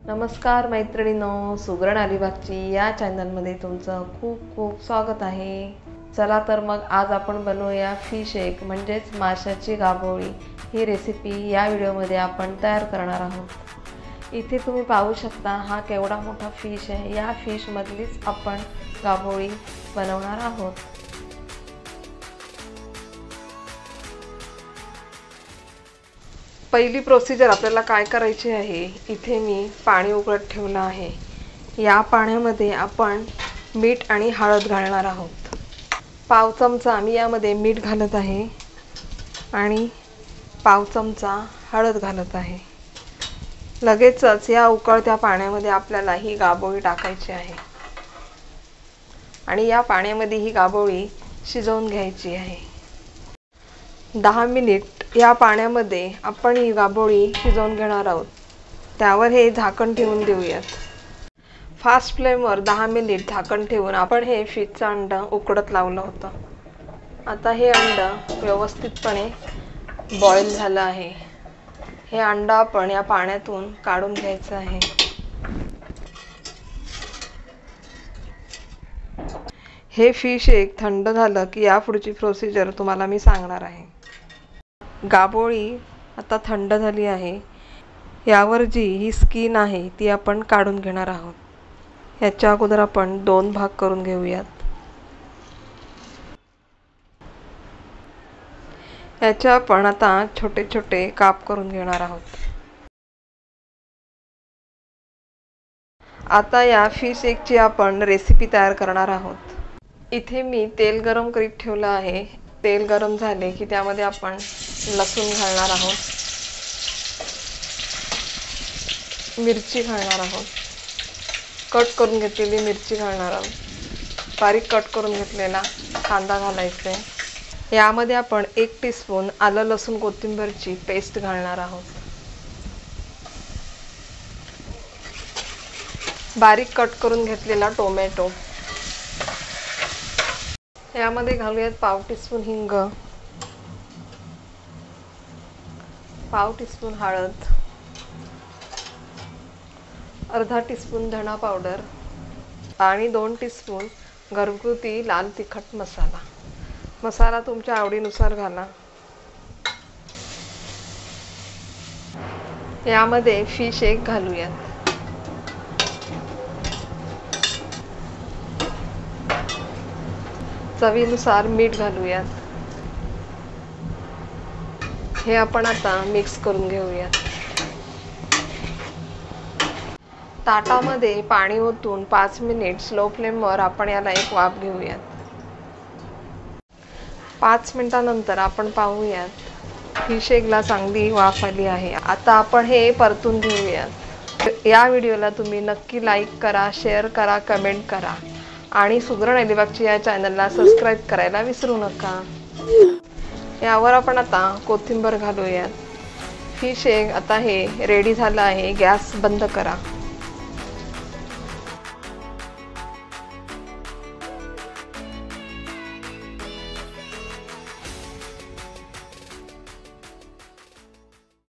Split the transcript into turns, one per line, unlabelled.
नमस्कार मैत्रिणींनो, सुगरण अलिबागची या चॅनलमध्ये तुमचं खूप खूप स्वागत आहे। चला तर मग आज आपण बनवूया फिश एग म्हणजेच माशाची गाभोळी। ही रेसिपी या व्हिडिओमध्ये आपण तयार करणार आहोत। इथे तुम्ही पाहू शकता हा केवढा मोठा फिश आहे। या फिश मधलीच आपण गाभोळी बनवणार आहोत। पहिली प्रोसिजर आपल्याला काय करायची आहे, इथे मी पाणी उकळत ठेवलं आहे। या पाण्यामध्ये आपण मीठ आणि हळद घालणार आहोत। पाव चमचा मी यामध्ये मीठ घालत आहे आणि पाव चमचा हळद घालत आहे। लगेचच या उकळत्या पाण्यामध्ये आपल्याला ही गाभोळी टाकायची आहे आणि या पाण्यामध्ये ही गाभोळी शिजवून घ्यायची आहे। 10 मिनिट या पाण्यामध्ये आपण ही गाभोळी शिजवून घेणार आहोत। त्यावर हे झाकण ठेवून देऊयात। फास्ट फ्लेमवर 10 मिनिट झाकण ठेवून आपण हे फिशचं अंड उकडत लावलं होतं। आता हे अंड व्यवस्थितपणे बॉईल झालं आहे। हे अंड आपण या पाण्यातून काढून घ्यायचं आहे। हे फिश एक थंड झालं की या पुढची प्रोसिजर तुम्हाला मी सांगणार आहे। गाभोळी आता थंड झाली आहे। यावर जी ही स्किन आहे ती आपण काढून घेणार आहोत। याच्या अगोदर आपण 2 भाग करून घेऊयात। याच्या आपण आता छोटे छोटे काप करून घेणार आहोत। आता या फिश एगची आपण रेसिपी तयार करणार आहोत। इथे मी तेल गरम करीत ठेवलं आहे। तेल गरम झाले की त्यामध्ये आपण लसूण घालणार आहोत, मिरची घालणार आहोत, कट करून घेतलेली मिरची घालणार आहोत, बारीक कट करून घेतलेला कांदा घालायचा आहे। यामध्ये आपण 1 टीस्पून आलं लसूण कोथिंबीरची पेस्ट घालणार आहोत। बारीक कट करून घेतलेला टोमॅटो, यामध्ये घालूयात पाव टीस्पून हिंग, पाव टीस्पून हळद, अर्धा टीस्पून धना पावडर आणि 2 टीस्पून घरगुती लाल तिखट मसाला। मसाला तुमच्या आवडीनुसार घाला। यामध्ये फिश एग घालूयात। चवीनुसार मीठ घालूयात। हे आपण आता मिक्स करून घेऊयात। ताटामध्ये पाणी ओतून 5 मिनिट स्लो फ्लेमवर आपण याला एक वाफ घेऊयात। 5 मिनिटांनंतर आपण पाहूयात फिश एगला चांगली वाफ आली आहे। आता आपण हे परतून घेऊयात। या व्हिडिओला तुम्ही नक्की लाईक करा, शेअर करा, कमेंट करा आणि सुगरण अलिबागची या चॅनलला सबस्क्राईब करायला विसरू नका। यावर आपण आता कोथिंबीर घालूयात। फिश एग आता हे रेडी झालं आहे। गॅस बंद करा।